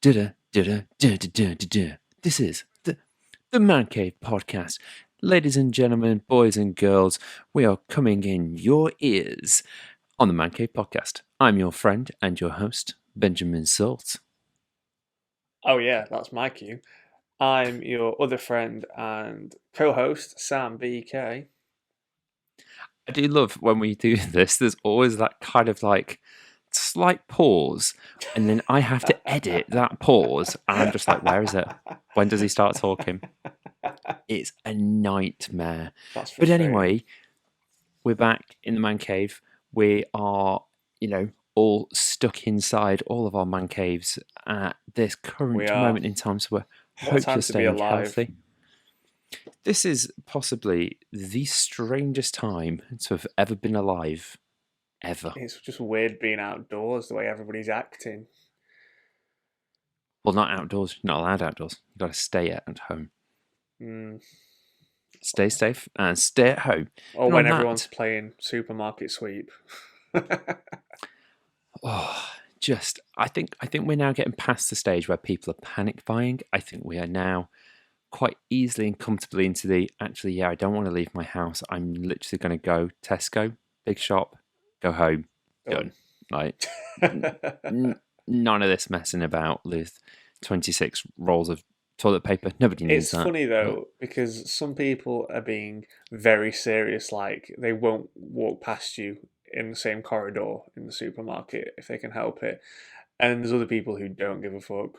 This is the Mancave Podcast. Ladies and gentlemen, boys and girls, we are coming in your ears on the Mancave Podcast. I'm your friend and your host, Benjamin Salt. Oh yeah, that's my cue. I'm your other friend and co-host, Sam BK. I do love when we do this, there's always that kind of like slight pause, and then I have to edit that pause, and I'm just like, where is it? When does he start talking? It's a nightmare. But anyway, we're back in the man cave. We are, all stuck inside all of our man caves at this current moment in time, so we hope you're staying healthy. This is possibly the strangest time to have ever been alive. Ever. It's just weird being outdoors, the way everybody's acting. Well, not outdoors. You're not allowed outdoors. You've got to stay at home. Stay safe and stay at home. Or when everyone's playing supermarket sweep. I think we're now getting past the stage where people are panic buying. I think we are now quite easily and comfortably into I don't want to leave my house. I'm literally going to go Tesco, big shop, go home, done. Like, none of this messing about with 26 rolls of toilet paper. Nobody needs that. It's funny though, because some people are being very serious, like they won't walk past you in the same corridor in the supermarket if they can help it. And there's other people who don't give a fuck.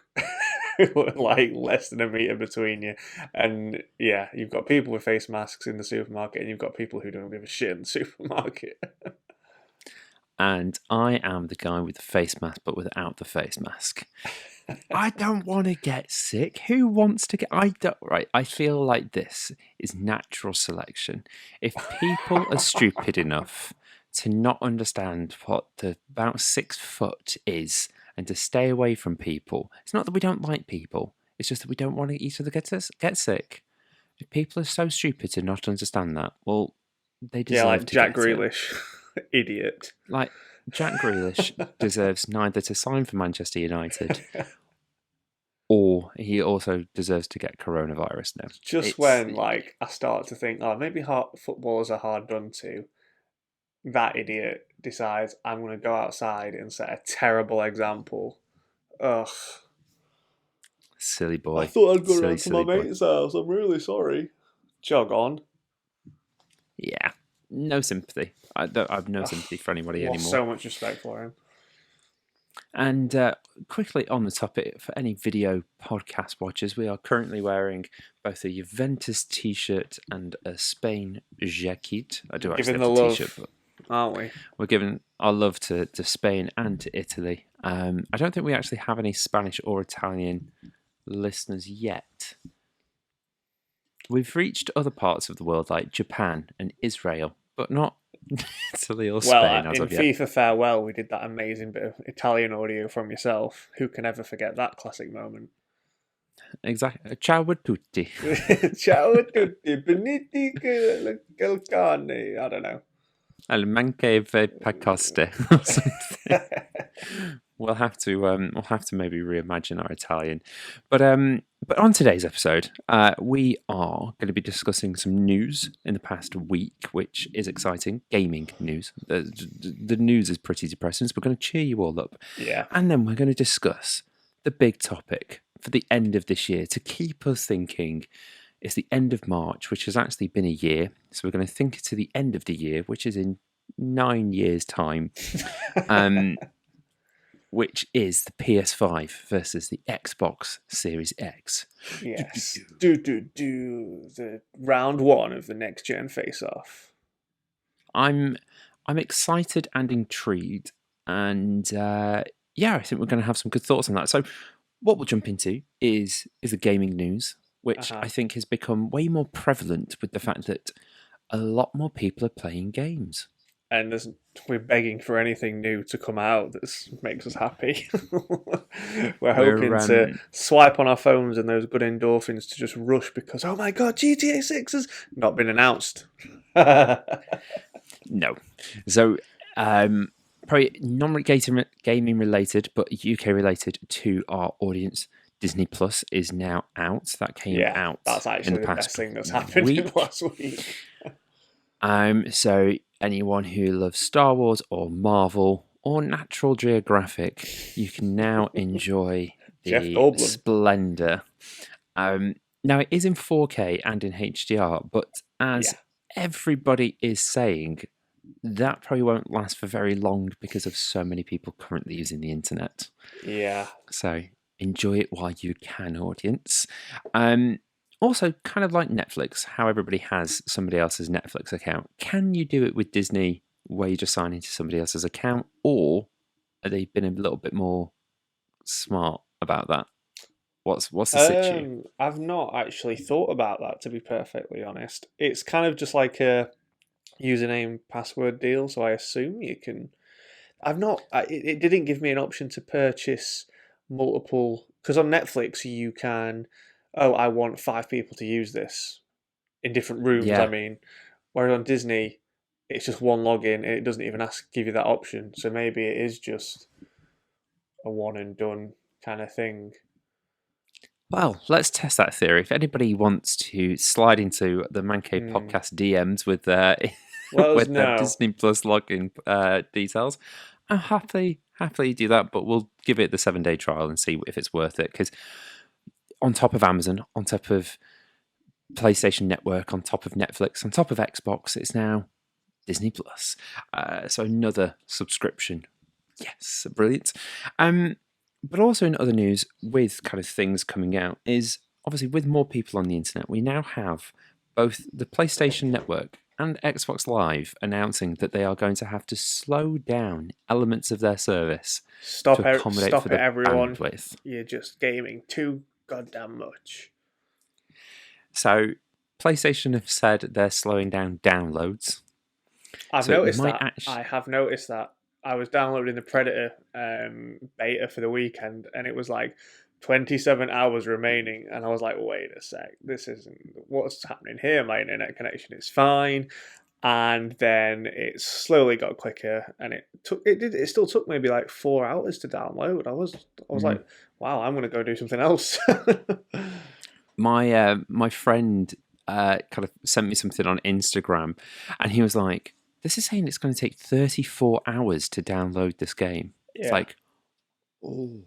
Like less than a metre between you. And yeah, you've got people with face masks in the supermarket and you've got people who don't give a shit in the supermarket. And I am the guy with the face mask, but without the face mask. I don't want to get sick. Who wants to get... I feel like this is natural selection. If people are stupid enough to not understand what about 6 foot is and to stay away from people, it's not that we don't like people. It's just that we don't want each other get sick. If people are so stupid to not understand that, well, they deserve like to Jack get Grealish. Idiot. Like, Jack Grealish deserves neither to sign for Manchester United or he also deserves to get coronavirus now. Just when I start to think, maybe footballers are hard done to, that idiot decides I'm going to go outside and set a terrible example. Ugh. Silly boy. I thought I'd go around to my mate's house. I'm really sorry. Jog on. Yeah. No sympathy. I have no sympathy for anybody anymore. So much respect for him. And quickly on the topic, for any video podcast watchers, we are currently wearing both a Juventus t-shirt and a Spain jacket. I do actually have a t-shirt, but aren't we? We're giving our love to Spain and to Italy. I don't think we actually have any Spanish or Italian listeners yet. We've reached other parts of the world like Japan and Israel, but not Italy or Spain as of yet. In FIFA Farewell, we did that amazing bit of Italian audio from yourself. Who can ever forget that classic moment? Exactly. Ciao a tutti. Ciao a tutti. Beniti quel cane. I don't know. El Mancave Podcast or something. We'll have to maybe reimagine our Italian. But on today's episode, we are going to be discussing some news in the past week, which is exciting. Gaming news. The news is pretty depressing, so we're going to cheer you all up. Yeah. And then we're going to discuss the big topic for the end of this year to keep us thinking. It's the end of March, which has actually been a year. So we're going to think to the end of the year, which is in 9 years' time. Which is the PS5 versus the Xbox Series X. Yes. The round one of the next gen face-off. I'm excited and intrigued, and I think we're going to have some good thoughts on that. So, what we'll jump into is the gaming news, which I think has become way more prevalent with the fact that a lot more people are playing games. And we're begging for anything new to come out that makes us happy. We're hoping to swipe on our phones and those good endorphins to just rush because, oh my God, GTA 6 has not been announced. No. So probably non-gaming related, but UK related to our audience. Disney Plus is now out. That came out that's in actually the the past best thing that's happened in week. the last week. So anyone who loves Star Wars or Marvel or Natural Geographic, you can now enjoy Jeff the Goldblum. splendor. Now it is in 4K and in HDR, but as everybody is saying, that probably won't last for very long because of so many people currently using the internet. Yeah. So enjoy it while you can, audience. Also, kind of like Netflix, how everybody has somebody else's Netflix account. Can you do it with Disney where you just sign into somebody else's account, or have they been a little bit more smart about that? What's the situ? I've not actually thought about that, to be perfectly honest. It's kind of just like a username password deal, so I assume you can. I've not. It didn't give me an option to purchase multiple, because on Netflix you can. Oh, I want 5 people to use this in different rooms. I Yeah. mean, whereas on Disney, it's just one login and it doesn't even give you that option. So maybe it is just a one and done kind of thing. Well, let's test that theory. If anybody wants to slide into the Mancave Podcast DMs with their Let us with their know. Disney Plus login details, I'll happily do that. But we'll give it the 7-day trial and see if it's worth it. Because on top of Amazon, on top of PlayStation Network, on top of Netflix, on top of Xbox, it's now Disney Plus. So another subscription. Yes, brilliant. But also in other news, with kind of things coming out, is obviously with more people on the internet, we now have both the PlayStation Network and Xbox Live announcing that they are going to have to slow down elements of their service to accommodate for the everyone. bandwidth. You're just gaming too goddamn much. So PlayStation have said they're slowing down downloads. I've noticed that. I have noticed that. I was downloading the Predator beta for the weekend, and it was like 27 hours remaining, and I was like, wait a sec, this isn't what's happening here. My internet connection is fine, and then it slowly got quicker, and it still took maybe like 4 hours to download. I was like, wow, I'm gonna go do something else. My friend kind of sent me something on Instagram, and he was like, this is saying it's going to take 34 hours to download this game. Yeah. It's like, oh,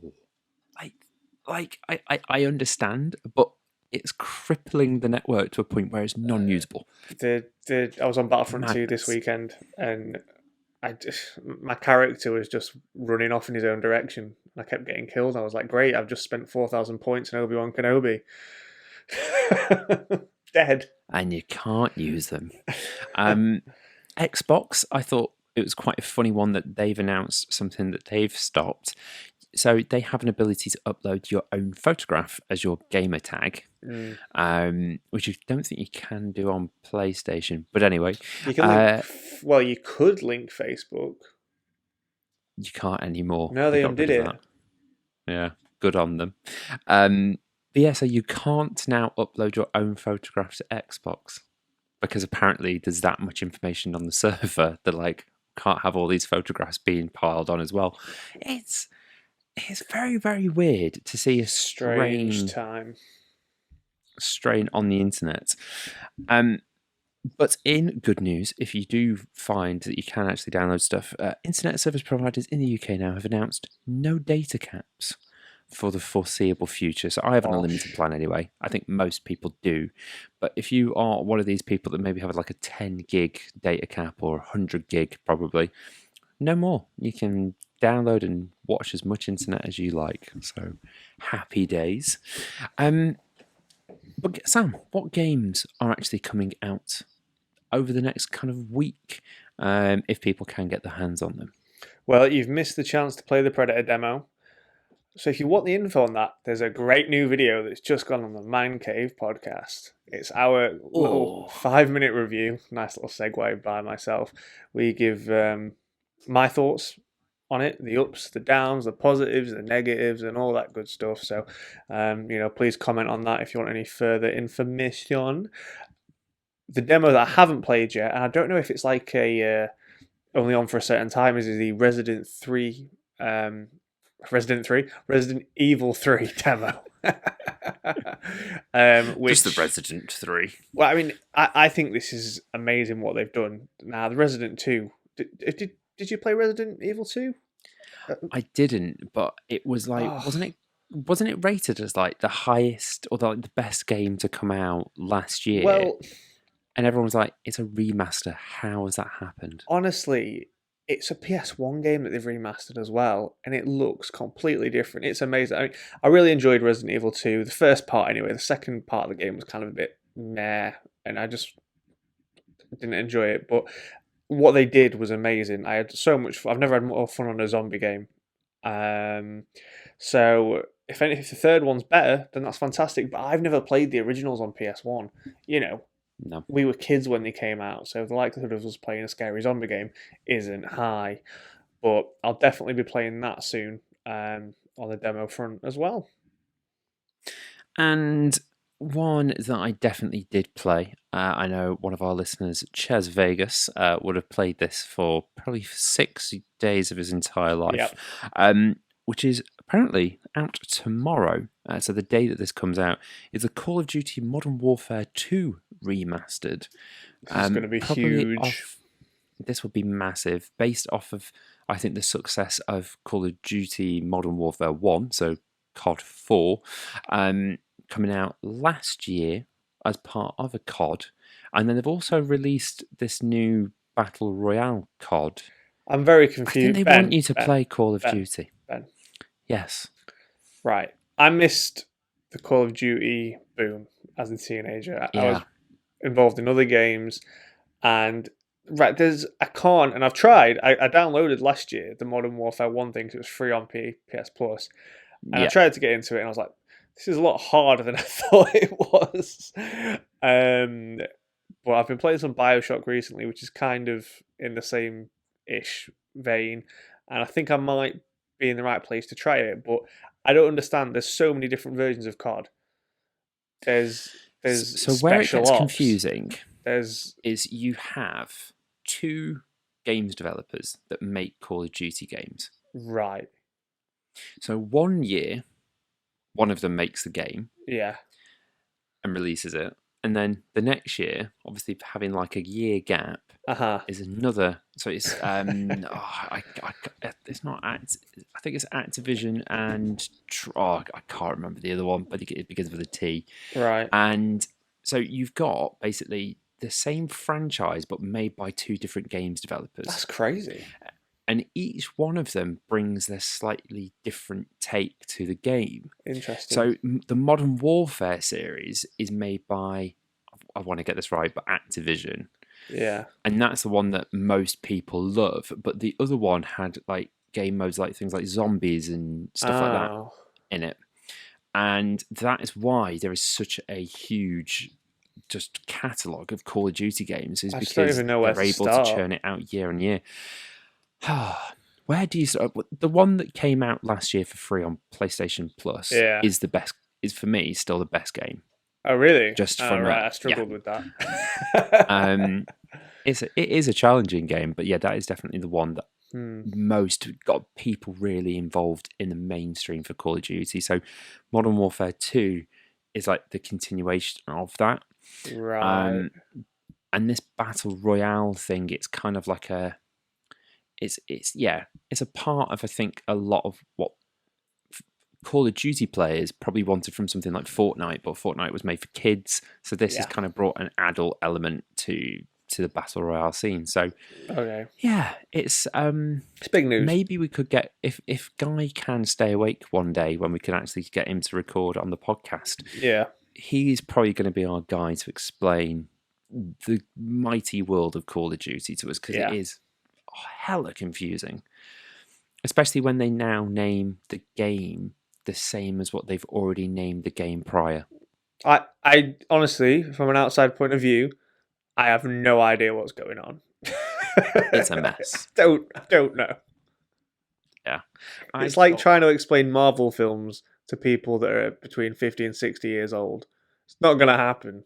I understand, but it's crippling the network to a point where it's non-usable. I was on Battlefront 2 this weekend, and my character was just running off in his own direction. I kept getting killed. I was like, great, I've just spent 4,000 points in Obi-Wan Kenobi. Dead. And you can't use them. Xbox, I thought it was quite a funny one that they've announced something that they've stopped. So they have an ability to upload your own photograph as your gamer tag, which I don't think you can do on PlayStation. But anyway, you can you could link Facebook. You can't anymore. No, they undid it. Yeah, good on them. But yeah, so you can't now upload your own photograph to Xbox because apparently there's that much information on the server that like can't have all these photographs being piled on as well. It's very, very weird to see a strange strain on the internet. But in good news, if you do find that you can actually download stuff, internet service providers in the UK now have announced no data caps for the foreseeable future. So I have an unlimited plan anyway. I think most people do. But if you are one of these people that maybe have like a 10 gig data cap or 100 gig probably, no more. You can download and watch as much internet as you like. So happy days. But Sam, what games are actually coming out over the next kind of week, if people can get their hands on them? Well, you've missed the chance to play the Predator demo. So if you want the info on that, there's a great new video that's just gone on the Mancave Podcast. It's our little 5-minute review. Nice little segue by myself. We give my thoughts on it, the ups, the downs, the positives, the negatives, and all that good stuff. So, please comment on that if you want any further information. The demo that I haven't played yet, and I don't know if it's like a only on for a certain time is the Resident Evil 3 demo. Just the Which, Resident 3. well, I mean, I think this is amazing what they've done. Now, the Resident 2, did you play Resident Evil 2? I didn't, but it was like, Oh, wasn't it rated as like the highest or the best game to come out last year? well, And everyone was like, it's a remaster. How has that happened? honestly, it's a PS1 game that they've remastered as well, and it looks completely different. It's amazing. I mean, I really enjoyed Resident Evil 2, the first part anyway. The second part of the game was kind of a bit meh, and I just didn't enjoy it. But what they did was amazing. I had so much fun. I've never had more fun on a zombie game. So if the third one's better, then that's fantastic. But I've never played the originals on PS1. You know, No. we were kids when they came out, so the likelihood of us playing a scary zombie game isn't high. But I'll definitely be playing that soon on the demo front as well. And one that I definitely did play, I know one of our listeners, Ches Vegas, would have played this for probably 6 days of his entire life, which is apparently out tomorrow. So the day that this comes out is the Call of Duty Modern Warfare 2 remastered. This is going to be huge. This would be massive, based off of, I think, the success of Call of Duty Modern Warfare 1, so COD 4, coming out last year as part of a COD. And then they've also released this new Battle Royale COD. I'm very confused. I think they want you to play Call of Duty. Ben. Yes. Right. I missed the Call of Duty boom as a teenager. I was involved in other games, and I can't, and I've tried. I downloaded last year the Modern Warfare 1 thing because it was free on PS Plus, and I tried to get into it, and I was like, this is a lot harder than I thought it was. But I've been playing some BioShock recently, which is kind of in the same-ish vein, and I think I might be in the right place to try it, but I don't understand. There's so many different versions of COD. There's so where it gets ops. confusing is you have 2 games developers that make Call of Duty games. Right. So 1 year, one of them makes the game. Yeah. And releases it. And then the next year, obviously having like a year gap, is another. So it's it's not Act. I think it's Activision and I can't remember the other one, but it begins with a T. Right. And so you've got basically the same franchise but made by 2 different games developers. That's crazy. And each one of them brings their slightly different take to the game. Interesting. So the Modern Warfare series is made by, I want to get this right, but Activision. Yeah. And that's the one that most people love. But the other one had like game modes like things like zombies and stuff like that in it. And that is why there is such a huge just catalogue of Call of Duty games, is because they're able to churn it out year on year. Where do you start? The one that came out last year for free on PlayStation Plus is the best. Is for me still the best game. Oh really? Just from I struggled with that. It is a challenging game, but yeah, that is definitely the one that most got people really involved in the mainstream for Call of Duty. So Modern Warfare 2 is like the continuation of that. Right. And this Battle Royale thing, it's kind of like it's a part of, I think, a lot of what Call of Duty players probably wanted from something like Fortnite, but Fortnite was made for kids, so this has kind of brought an adult element to the Battle Royale scene. So it's big news. Maybe we could get, if Guy can stay awake one day when we can actually get him to record on the podcast, he's probably going to be our guy to explain the mighty world of Call of Duty to us, because it is hella confusing, especially when they now name the game the same as what they've already named the game prior. I honestly, from an outside point of view, I have no idea what's going on. It's a mess. Don't know. Yeah. It's like trying to explain Marvel films to people that are between 50 and 60 years old. It's not going to happen.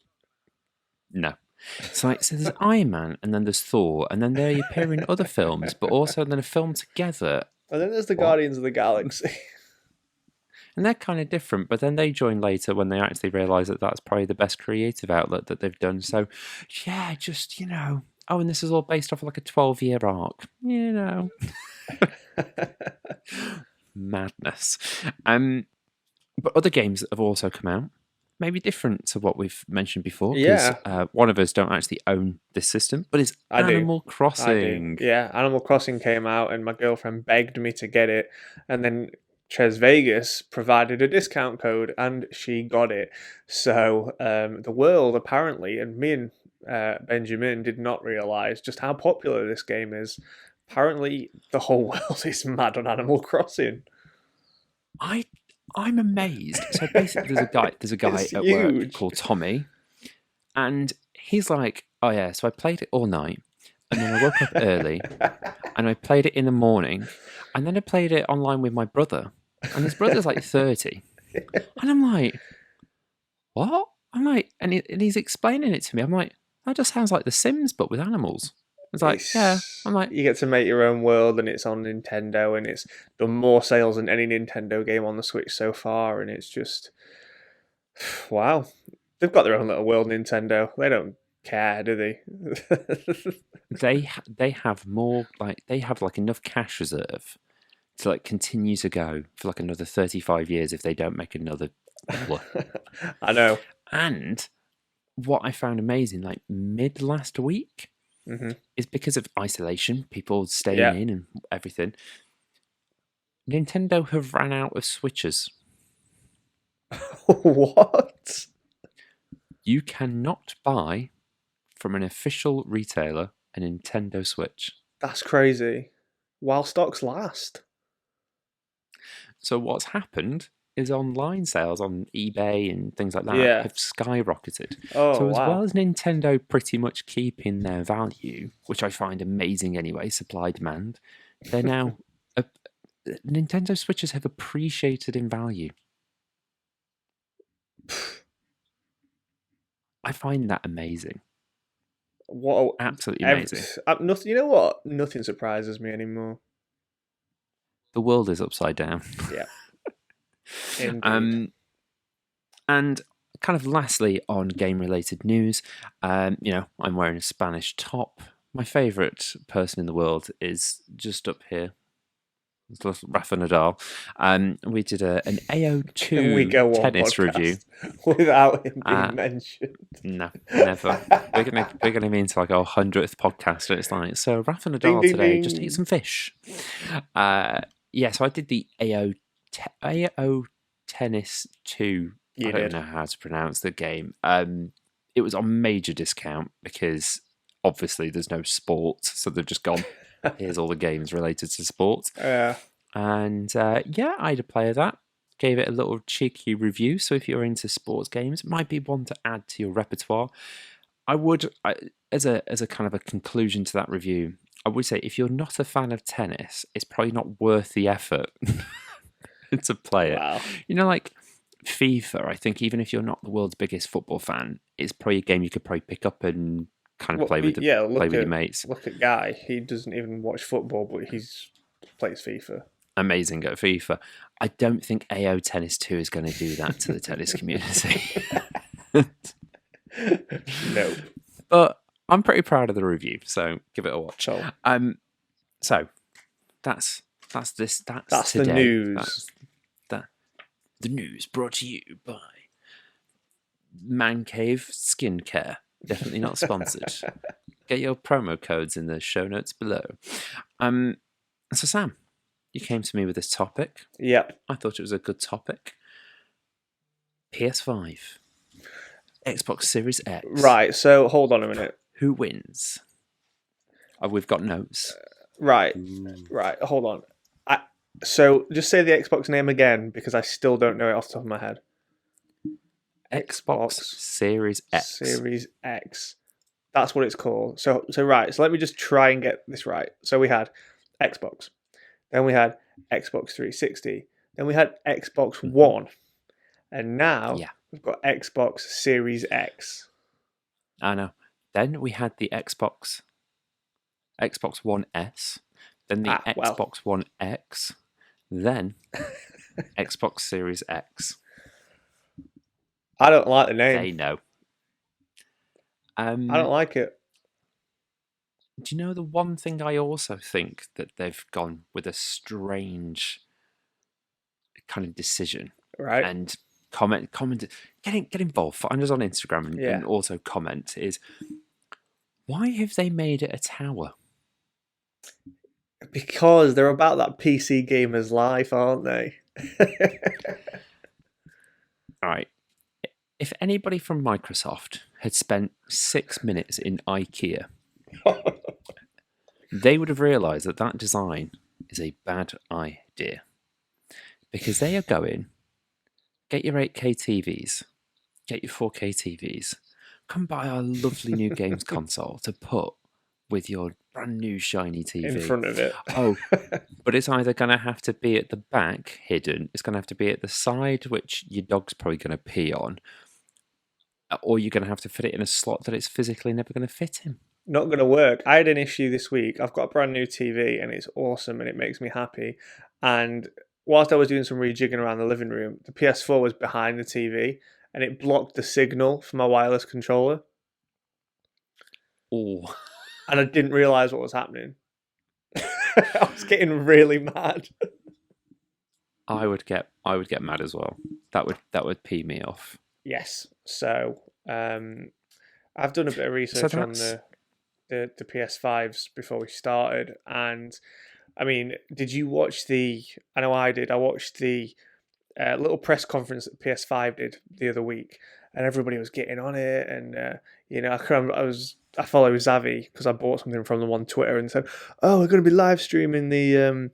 No. It's like, so there's Iron Man, and then there's Thor, and then they appear in other films, but also then a film together. And then there's the What? Guardians of the Galaxy. And they're kind of different, but then they join later when they actually realise that that's probably the best creative outlet that they've done. So, yeah, just, oh, and this is all based off of like a 12-year arc, Madness. But other games that have also come out, maybe different to what we've mentioned before, because one of us don't actually own this system, but it's Animal Crossing. Yeah, Animal Crossing came out, and my girlfriend begged me to get it, and then Ches Vegas provided a discount code, and she got it. So the world apparently, and me and Benjamin did not realise just how popular this game is. Apparently, the whole world is mad on Animal Crossing. I'm amazed. So basically, there's a guy at work called Tommy, and he's like, "Oh yeah." So I played it all night, and then I woke up early, and I played it in the morning, and then I played it online with my brother, and his brother's like 30, and I'm like, "What?" I'm like, and he's explaining it to me. I'm like, "That just sounds like The Sims, but with animals." It's like, yeah. I'm like, you get to make your own world, and it's on Nintendo, and it's done more sales than any Nintendo game on the Switch so far, and it's just, wow. They've got their own little world, Nintendo. They don't care, do they? they have more, like, they have like enough cash reserve to like continue to go for like another 35 years if they don't make another dollar. I know. And what I found amazing, like mid last week, is because of isolation, people staying in and everything. Nintendo have ran out of Switches. What? You cannot buy from an official retailer a Nintendo Switch. That's crazy. While stocks last. So what's happened is online sales on eBay and things like that have skyrocketed. So as well as Nintendo pretty much keeping their value, which I find amazing anyway, supply demand, they're now Nintendo Switches have appreciated in value. I find that amazing. What absolutely amazing. You know what? Nothing surprises me anymore. The world is upside down. Yeah. And kind of lastly on game-related news, I'm wearing a Spanish top. My favourite person in the world is just up here. It's Rafa Nadal. We did an AO2 tennis review without him being mentioned. No, never. we're gonna be into like our 100th podcast, and it's like, so Rafa Nadal today just eat some fish. So I did the AO Tennis 2. I don't know how to pronounce the game. It was on major discount because obviously there's no sport, so they've just gone, here's all the games related to sport. And I had a play of that. Gave it a little cheeky review. So if you're into sports games, it might be one to add to your repertoire. I would, as a kind of a conclusion to that review, I would say if you're not a fan of tennis, it's probably not worth the effort to play it. Like FIFA, I think even if you're not the world's biggest football fan, it's probably a game you could probably pick up and kind of play with your mates. Look at Guy. He doesn't even watch football, but he plays FIFA. Amazing at FIFA. I don't think AO Tennis 2 is going to do that to the tennis community. No. But I'm pretty proud of the review, so give it a watch. So that's this. That's today. The news. The news brought to you by Mancave Skincare. Definitely not sponsored. Get your promo codes in the show notes below. So Sam, you came to me with this topic. Yep. I thought it was a good topic. PS5. Xbox Series X. Right, so hold on a minute. Who wins? We've got notes. Right, hold on. So just say the Xbox name again, because I still don't know it off the top of my head. Xbox Series X. Series X. That's what it's called. So right, so let me just try and get this right. So we had Xbox. Then we had Xbox 360. Then we had Xbox One. And now we've got Xbox Series X. I know. Then we had the Xbox One S, then the Well, Xbox One X, then Xbox Series X. I don't like the name. They know. I don't like it. Do you know the one thing I also think that they've gone with a strange kind of decision? Right. And comment, get involved. Find us on Instagram and also comment is, why have they made it a tower? Because they're about that PC gamer's life, aren't they? All right. If anybody from Microsoft had spent 6 minutes in IKEA, they would have realised that that design is a bad idea. Because they are going, get your 8K TVs, get your 4K TVs, come buy our lovely new games console to put with your brand new shiny TV. In front of it. Oh, but it's either going to have to be at the back, hidden, it's going to have to be at the side, which your dog's probably going to pee on, or you're going to have to fit it in a slot that it's physically never going to fit in. Not going to work. I had an issue this week. I've got a brand new TV and it's awesome and it makes me happy. And whilst I was doing some rejigging around the living room, the PS4 was behind the TV and it blocked the signal for my wireless controller. Oh. And I didn't realise what was happening. I was getting really mad. I would get mad as well. That would pee me off. Yes. So I've done a bit of research on the PS5s before we started, and I mean, did you watch I know I did. I watched the little press conference that PS5 did the other week, and everybody was getting on it, and I follow Zavi because I bought something from them on Twitter and said, "Oh, we're going to be live streaming the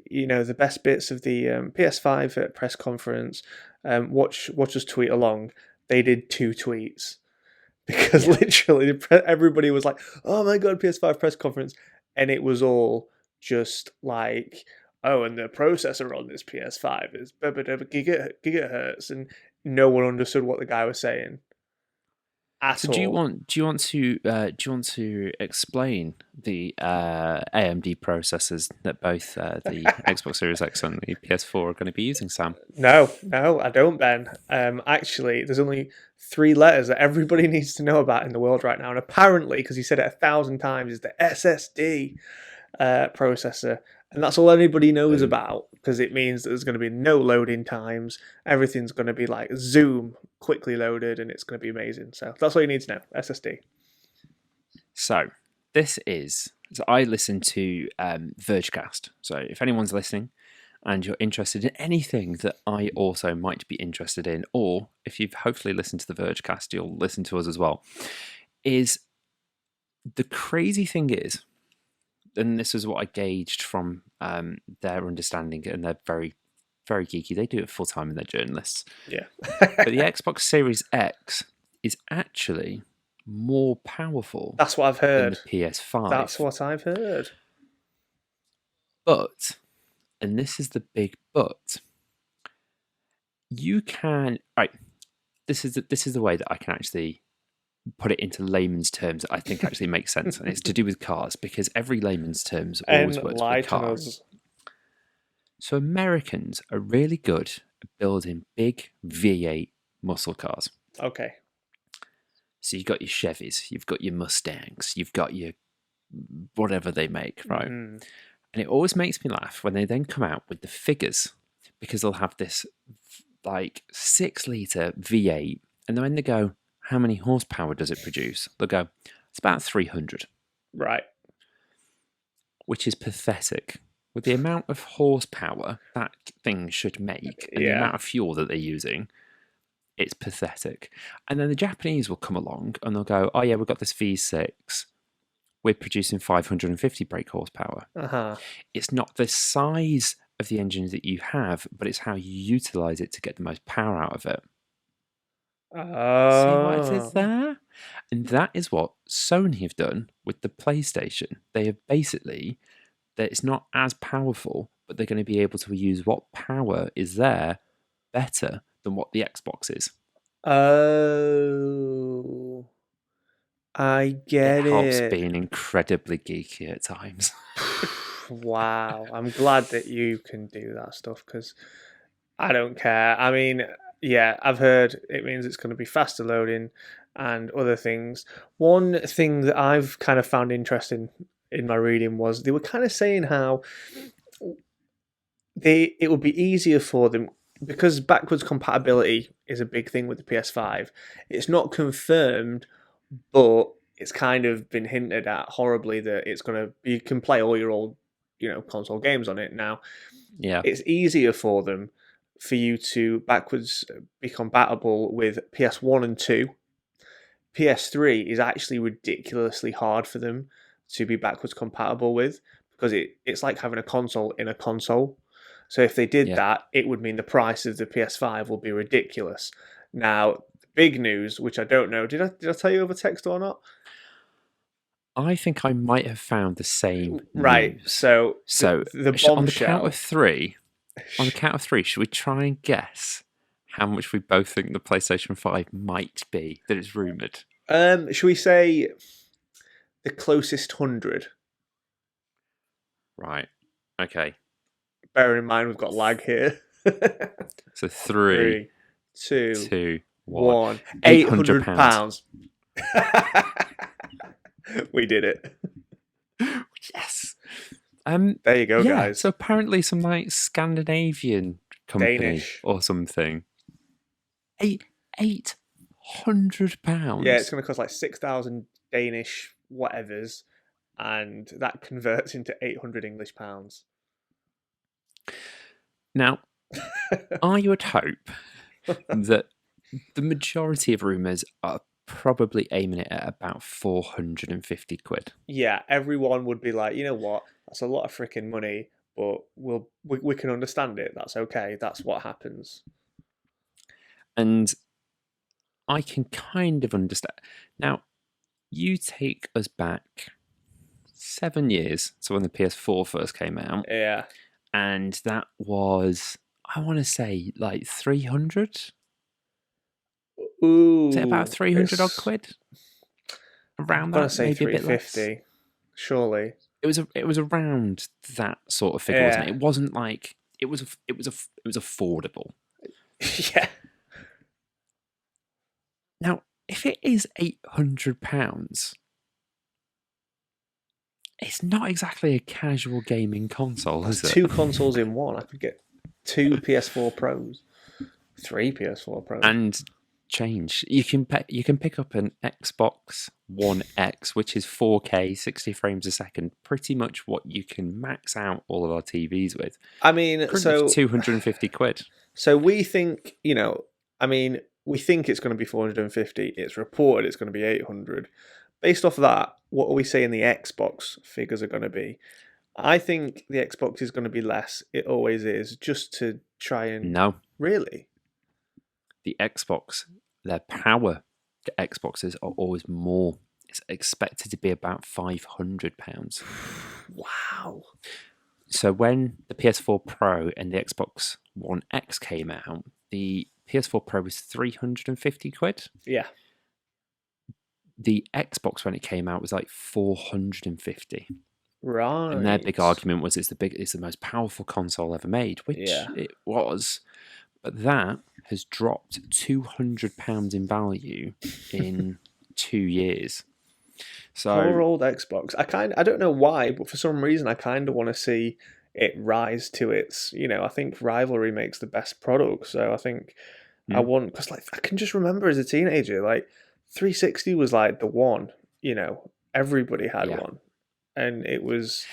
the best bits of the PS5 at press conference. Watch us tweet along." They did 2 tweets because literally everybody was like, "Oh my god, PS5 press conference," and it was all just like, "Oh, and the processor on this PS5 is gigahertz," and no one understood what the guy was saying. So do you want to explain the AMD processors that both the Xbox Series X and the PS4 are going to be using, Sam? No, I don't, Ben. Actually, there's only 3 letters that everybody needs to know about in the world right now, and apparently, because he said it 1,000 times, is the SSD processor. And that's all anybody knows about, because it means that there's going to be no loading times. Everything's going to be like Zoom, quickly loaded, and it's going to be amazing. So that's all you need to know, SSD. So I listen to Vergecast. So if anyone's listening and you're interested in anything that I also might be interested in, or if you've hopefully listened to the Vergecast, you'll listen to us as well, is the crazy thing is, and this is what I gauged from their understanding, and they're very, very geeky. They do it full time and they're journalists. Yeah. But the Xbox Series X is actually more powerful. That's what I've heard. Than the PS5. That's what I've heard. But, and this is the big but, you can. Right. This is the way that I can actually put it into layman's terms that I think actually makes sense, and it's to do with cars, because every layman's terms always works with cars. So Americans are really good at building big V8 muscle cars. Okay. So you've got your Chevys, you've got your Mustangs, you've got your whatever they make, right? And it always makes me laugh when they then come out with the figures, because they'll have this like 6-litre V8, and then when they go, how many horsepower does it produce? They'll go, it's about 300. Right. Which is pathetic. With the amount of horsepower that thing should make and the amount of fuel that they're using, it's pathetic. And then the Japanese will come along and they'll go, oh yeah, we've got this V6. We're producing 550 brake horsepower. It's not the size of the engine that you have, but it's how you utilize it to get the most power out of it. See what it is there? And that is what Sony have done with the PlayStation. They have basically, that it's not as powerful, but they're going to be able to use what power is there better than what the Xbox is. Oh. I It get helps it. being incredibly geeky at times. Wow, I'm glad that you can do that stuff because I don't care. I mean, yeah, I've heard it means it's going to be faster loading and other things. One thing that I've kind of found interesting in my reading was they were kind of saying how it would be easier for them because backwards compatibility is a big thing with the PS5. It's not confirmed, but it's kind of been hinted at horribly that it's going to you can play all your old console games on it now. Yeah. It's easier for them for you to backwards be compatible with PS1 and 2. PS3 is actually ridiculously hard for them to be backwards compatible with because it's like having a console in a console. So if they did Yeah. that, it would mean the price of the PS5 will be ridiculous. Now, big news, which I don't know, did I tell you over text or not? I think I might have found the same Right. news. So So the on the count bombshell. of three, should we try and guess how much we both think the PlayStation 5 might be that it's rumoured? Should we say the closest 100? Right. Okay. Bear in mind we've got lag here. So three, 3, 2, two, 1. £800. £800. We did it. Yes. There you go, yeah, guys. so apparently some like Scandinavian company Danish. or something. £800. Yeah, it's going to cost like 6,000 Danish whatevers, and that converts into 800 English pounds. Now, I would hope that the majority of rumours are probably aiming it at about 450 quid. Yeah, everyone would be like, you know what? That's a lot of freaking money, but we can understand it. That's okay. That's what happens. And I can kind of understand. Now, you take us back 7 years, so when the PS4 first came out, Yeah. and that was, I want to say, like 300? Ooh. Is it about 300 odd quid? Around I'm gonna that, say maybe a bit less. 350. Surely. It was around that sort of figure, wasn't it? It wasn't like it was affordable. Yeah. Now, if it is £800, it's not exactly a casual gaming console, is it? 2 consoles in one. I could get 2 PS4 Pros, 3 PS4 Pros, and change. You can pick up an Xbox One X, which is 4K, 60 frames a second, pretty much what you can max out all of our TVs with. I mean, so 250 quid. So we think, we think it's going to be 450. It's reported it's going to be 800. Based off of that, what are we saying the Xbox figures are going to be? I think the Xbox is going to be less. It always is, just to try and... No. Really? The Xbox, their power to Xboxes are always more. It's expected to be about £500. Wow. So when the PS4 Pro and the Xbox One X came out, the PS4 Pro was 350 quid. Yeah. The Xbox, when it came out, was like 450. Right. And their big argument was it's the most powerful console ever made, which it was. But that has dropped £200 in value in 2 years. So poor old Xbox. I don't know why, but for some reason I kind of want to see it rise to its. I think rivalry makes the best product. So I think I want, because like I can just remember as a teenager, like 360 was like the one. Everybody had one, and it was.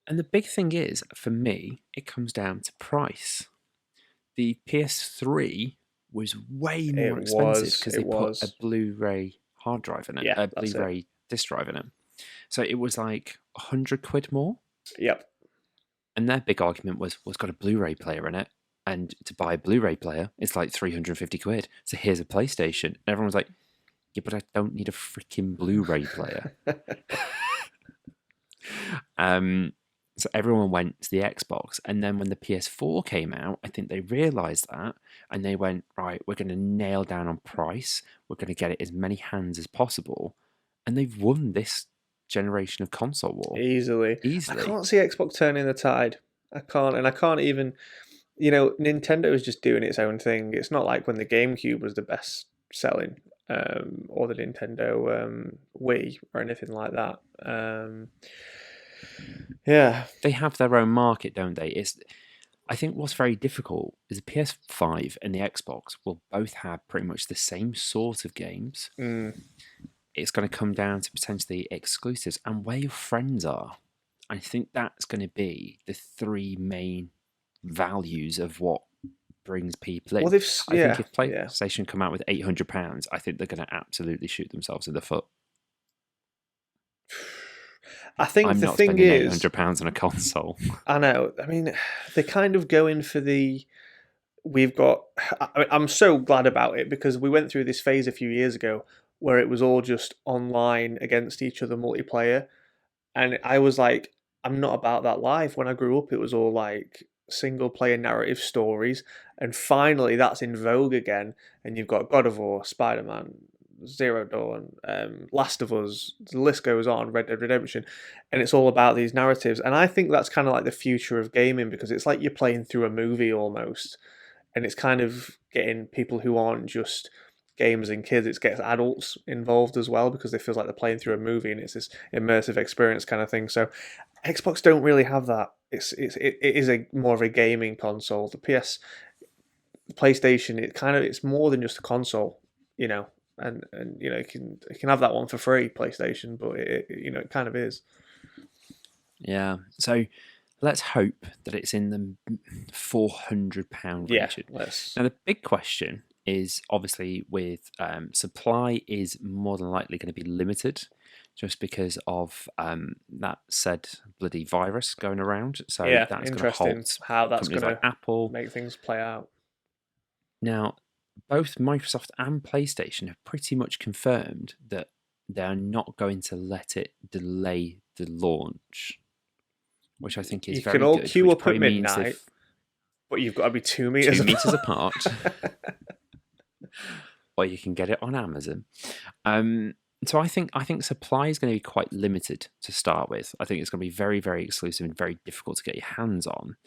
And the big thing is, for me, it comes down to price. The PS3 was way more expensive because they put a Blu-ray hard drive in it, a Blu-ray disc drive in it. So it was like 100 quid more. Yep. And their big argument was, well, it's got a Blu-ray player in it. And to buy a Blu-ray player, it's like 350 quid. So here's a PlayStation. And everyone was like, yeah, but I don't need a freaking Blu-ray player. So everyone went to the Xbox. And then when the PS4 came out, I think they realised that. And they went, right, we're going to nail down on price. We're going to get it as many hands as possible. and they've won this generation of console war Easily. I easily. can't see Xbox turning the tide. I can't even. Nintendo is just doing its own thing. It's not like when the GameCube was the best selling, or the Nintendo Wii or anything like that. Yeah, They have their own market, don't they? I think what's very difficult is the PS5 and the Xbox will both have pretty much the same sort of games. It's going to come down to potentially exclusives and where your friends are. I think that's going to be the three main values of what brings people in. Well, I think if PlayStation come out with £800, I think they're going to absolutely shoot themselves in the foot. I think I'm the not thing spending is, £800 on a console. I know. I mean, they're kind of going for the. I'm so glad about it because we went through this phase a few years ago where it was all just online against each other multiplayer, and I was like, I'm not about that life. When I grew up, it was all like single player narrative stories, and finally that's in vogue again. And you've got God of War, Spider-Man, Zero Dawn, Last of Us. The list goes on. Red Dead Redemption, and it's all about these narratives. And I think that's kind of like the future of gaming because it's like you're playing through a movie almost, and it's kind of getting people who aren't just gamers and kids. It gets adults involved as well because they feel like they're playing through a movie and it's this immersive experience kind of thing. So Xbox don't really have that. It is a more of a gaming console. The PlayStation, it's more than just a console, and you can have that one for free, PlayStation, but it kind of is. Yeah. So let's hope that it's in the £400 region. Now the big question is obviously with supply is more than likely going to be limited just because of that said bloody virus going around. So that's going to halt how that's companies like Apple make things play out. Now, both Microsoft and PlayStation have pretty much confirmed that they are not going to let it delay the launch, which I think is very good. You can all queue up at midnight, but you've got to be 2 meters apart. Or you can get it on Amazon. So I think supply is going to be quite limited to start with. I think it's going to be very, very exclusive and very difficult to get your hands on.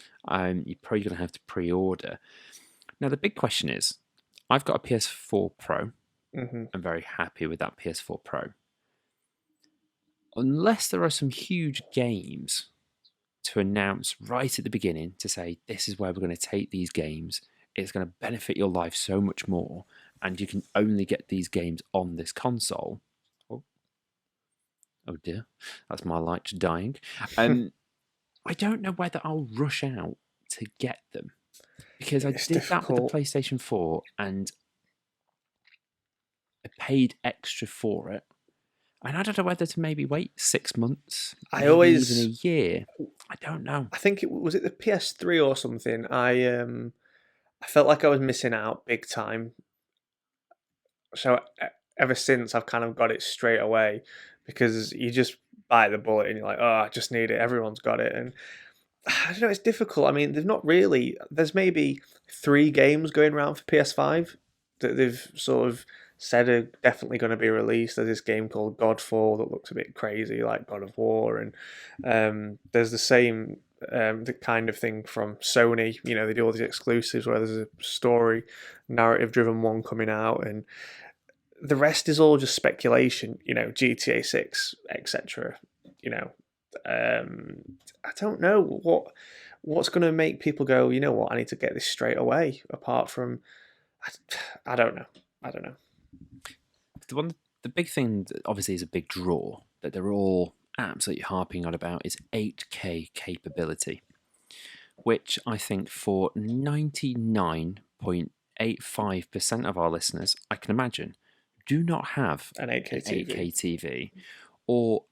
You're probably going to have to pre-order. Now, the big question is, I've got a PS4 Pro. Mm-hmm. I'm very happy with that PS4 Pro. Unless there are some huge games to announce right at the beginning to say, this is where we're going to take these games. It's going to benefit your life so much more. And you can only get these games on this console. Oh dear, that's my light dying. I don't know whether I'll rush out to get them. Because I did that with the PlayStation 4 and I paid extra for it. And I don't know whether to maybe wait 6 months, even a year. I don't know. I think was it the PS3 or something. I felt like I was missing out big time. So ever since I've kind of got it straight away because you just bite the bullet and you're like, oh, I just need it. Everyone's got it. And I don't know, it's difficult. I mean, there's maybe 3 games going around for PS5 that they've sort of said are definitely going to be released. There's this game called Godfall that looks a bit crazy, like God of War, and there's the same the kind of thing from Sony. They do all these exclusives where there's a story, narrative-driven one coming out, and the rest is all just speculation. GTA 6, etc. I don't know what's going to make people go, you know what, I need to get this straight away. Apart from, I don't know. The big thing that obviously is a big draw that they're all absolutely harping on about is 8K capability, which I think for 99.85% of our listeners, I can imagine, do not have an 8K TV, or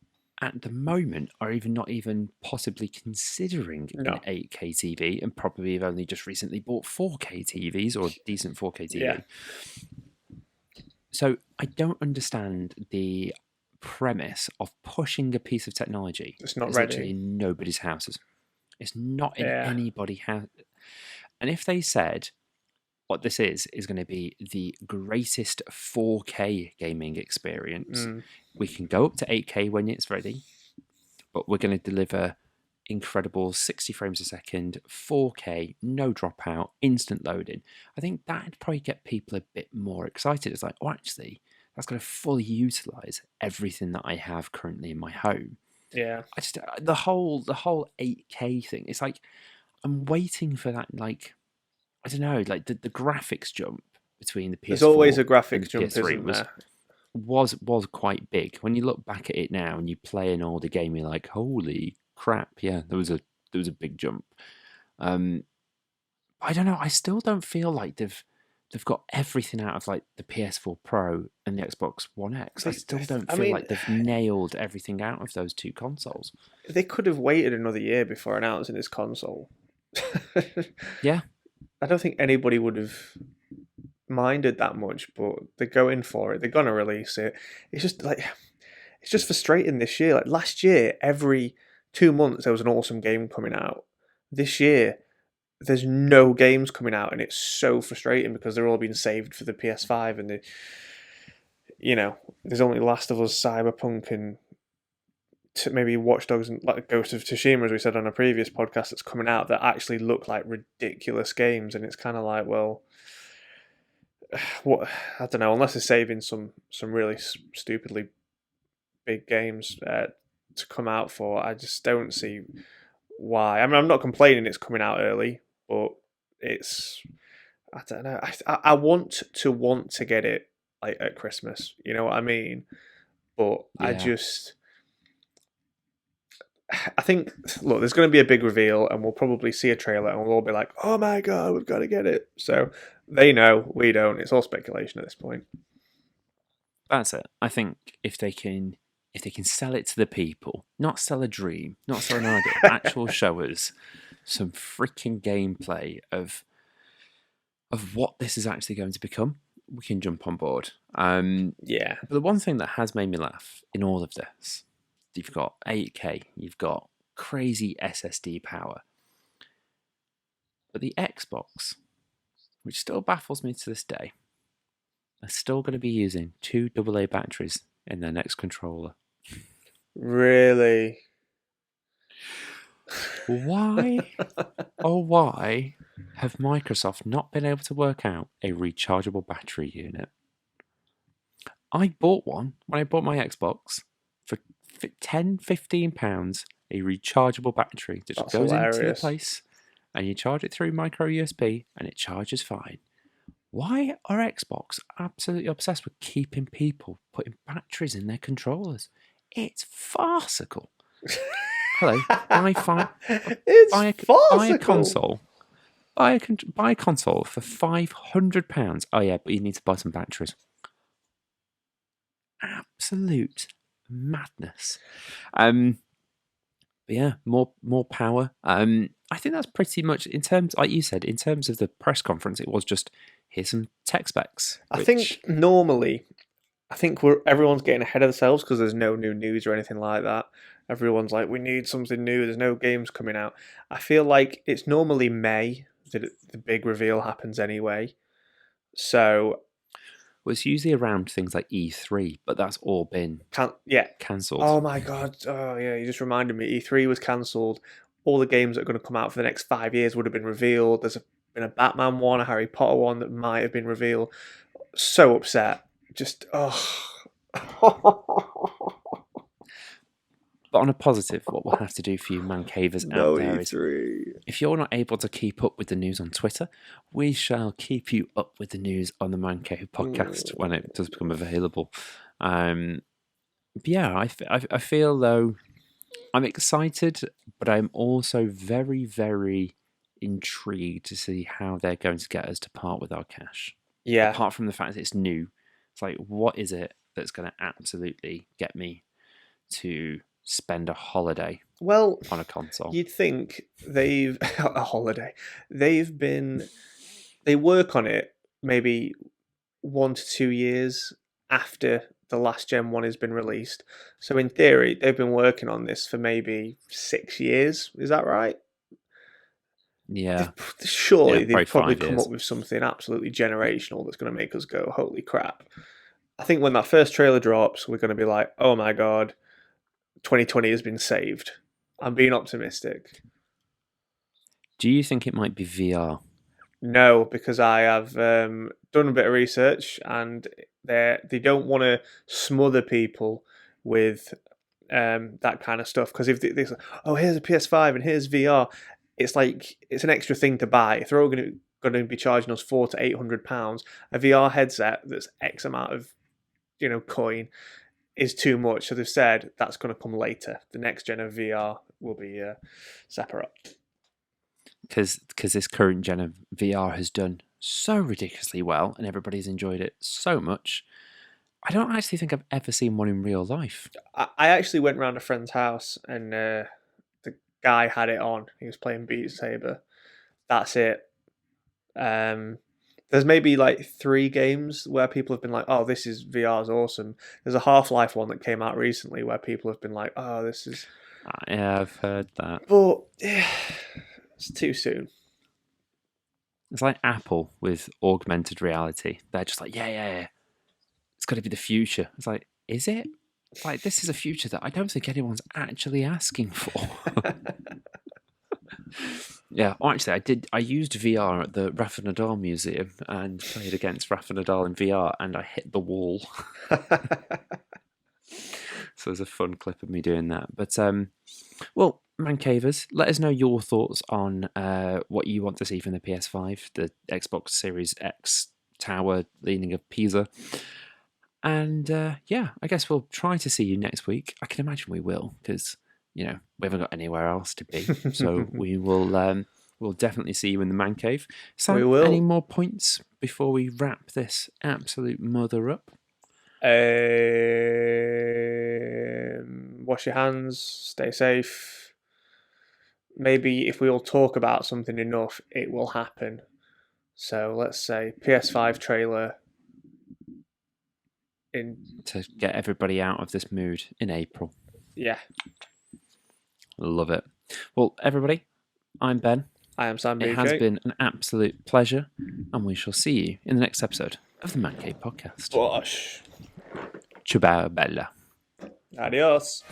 at the moment are not even possibly considering an 8K TV, and probably have only just recently bought 4K TVs or a decent 4K TV. Yeah. So I don't understand the premise of pushing a piece of technology. It's not ready literally in nobody's houses. It's not in anybody's house. And if they said, what this is going to be the greatest 4K gaming experience. Mm. We can go up to 8K when it's ready, but we're going to deliver incredible 60 frames a second, 4K, no dropout, instant loading. I think that'd probably get people a bit more excited. It's like, oh, actually, that's going to fully utilize everything that I have currently in my home. Yeah. I just the whole 8K thing. It's like I'm waiting for that. Like I don't know, like the graphics jump between the PS4 There's always a and graphics the jump, PS3 isn't there? was quite big. When you look back at it now and you play an older game, you're like, holy crap! Yeah, there was a big jump. I don't know. I still don't feel like they've got everything out of like the PS4 Pro and the Xbox One X. I still don't feel like they've nailed everything out of those two consoles. They could have waited another year before announcing this console. Yeah. I don't think anybody would have minded that much, but they're going for it. They're gonna release it. It's just frustrating this year. Like last year, every 2 months there was an awesome game coming out. This year, there's no games coming out, and it's so frustrating because they're all being saved for the PS5, and there's only Last of Us, Cyberpunk, and maybe Watch Dogs and like Ghost of Tsushima, as we said on a previous podcast, that's coming out that actually look like ridiculous games, and it's kind of like, well, what, I don't know, unless they're saving some really stupidly big games to come out for, I just don't see why. I mean, I'm not complaining it's coming out early, but I don't know. I want to get it like at Christmas. You know what I mean? But Yeah. I think, look, there's going to be a big reveal, and we'll probably see a trailer, and we'll all be like, "Oh my god, we've got to get it!" So they know, we don't. It's all speculation at this point. That's it. I think if they can sell it to the people, not sell a dream, not sell an idea, actual show us some freaking gameplay of what this is actually going to become, we can jump on board. Yeah. But the one thing that has made me laugh in all of this, you've got 8K, you've got crazy SSD power, but the Xbox, which still baffles me to this day, are still going to be using 2 AA batteries in their next controller. Really? Why, oh why, have Microsoft not been able to work out a rechargeable battery unit? I bought one when I bought my Xbox for £10-15, a rechargeable battery that just goes into the place and you charge it through micro USB and it charges fine. Why are Xbox absolutely obsessed with keeping people putting batteries in their controllers? It's farcical. Hello, buy a console. Buy a console for £500. Oh yeah, but you need to buy some batteries. Absolute madness. But yeah, more power. I think that's pretty much, in terms, like you said, in terms of the press conference, it was just, here's some tech specs. I think normally, everyone's getting ahead of themselves because there's no new news or anything like that. Everyone's like, we need something new. There's no games coming out. I feel like it's normally May that the big reveal happens anyway. So, well, it's usually around things like E3, but that's all been cancelled. Oh my god! Oh yeah, you just reminded me. E3 was cancelled. All the games that are going to come out for the next 5 years would have been revealed. There's been a Batman one, a Harry Potter one that might have been revealed. So upset. Just But on a positive, what we'll have to do for you Mancavers out there is, if you're not able to keep up with the news on Twitter, we shall keep you up with the news on the Mancave podcast when it does become available. But yeah, I feel though I'm excited, but I'm also very, very intrigued to see how they're going to get us to part with our cash. Yeah. Apart from the fact that it's new, it's like, what is it that's going to absolutely get me to spend a holiday on a console? You'd think they've a holiday. They work on it maybe 1 to 2 years after the last Gen 1 has been released. So in theory, they've been working on this for maybe 6 years. Is that right? Yeah. Surely Yeah, they've probably 5 come years. up with something absolutely generational that's going to make us go, holy crap. I think when that first trailer drops, we're going to be like, oh my God, 2020 has been saved. I'm being optimistic. Do you think it might be VR? No, because I have done a bit of research and they don't want to smother people with that kind of stuff. Because if they say, oh, here's a PS5 and here's VR, it's like it's an extra thing to buy. If they're all going to be charging us £400 to £800, a VR headset that's X amount of coin is too much. So they've said that's going to come later. The next gen of VR will be separate. Because this current gen of VR has done so ridiculously well and everybody's enjoyed it so much. I don't actually think I've ever seen one in real life. I actually went round a friend's house and the guy had it on. He was playing Beat Saber. That's it. There's maybe like 3 games where people have been like, oh, this is VR's awesome. There's a Half-Life one that came out recently where people have been like, oh, this is... Yeah, I've heard that. But yeah, it's too soon. It's like Apple with augmented reality. They're just like, yeah. It's got to be the future. It's like, is it? Like, this is a future that I don't think anyone's actually asking for. Yeah, actually, I used VR at the Rafa Nadal Museum and played against Rafa Nadal in VR, and I hit the wall. So there's a fun clip of me doing that. But, well, Mancavers, let us know your thoughts on what you want to see from the PS5, the Xbox Series X Tower leaning of Pisa. And yeah, I guess we'll try to see you next week. I can imagine we will, because we haven't got anywhere else to be. So we will we'll definitely see you in the man cave. So We will. Any more points before we wrap this absolute mother up? Wash your hands, stay safe. Maybe if we all talk about something enough, it will happen. So let's say PS5 trailer to get everybody out of this mood in April. Yeah. Love it. Well, everybody, I'm Ben. I am Sam BK. It has been an absolute pleasure, and we shall see you in the next episode of the Mancave Podcast. Wash. Ciao bella. Adios.